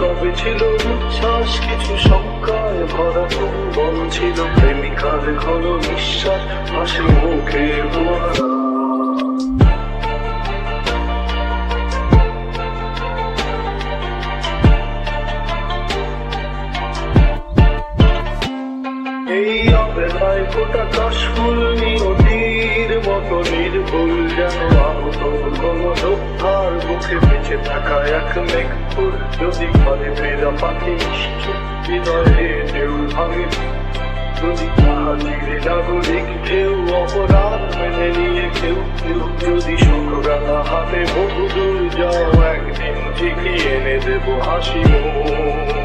কবে ছিল উচ্ছ্বাস কিছু শঙ্কায় ভরা বল ছিল প্রেমিকার ঘন নিঃশ্বাস হাসি মুখে ভরা এই অবেলায় ফোটা কাশফুল নিয়তির মতো নির্ভুল যেন আহত কোন যোদ্ধার মুখে বেঁচে থাকা এক মেঘফুল যদি ঘরে ফেরা পাখি হৃদয়ে ঢেউ ভাঙে যদি হাজিরে নাগরিক ঢেউ অপরাধ মেনে নিয়ে কেউ কেউ যদি সকরাতা হাতে বহুদূর যাও একদিন ঠিকই এনে দেবো হাসি মুখ।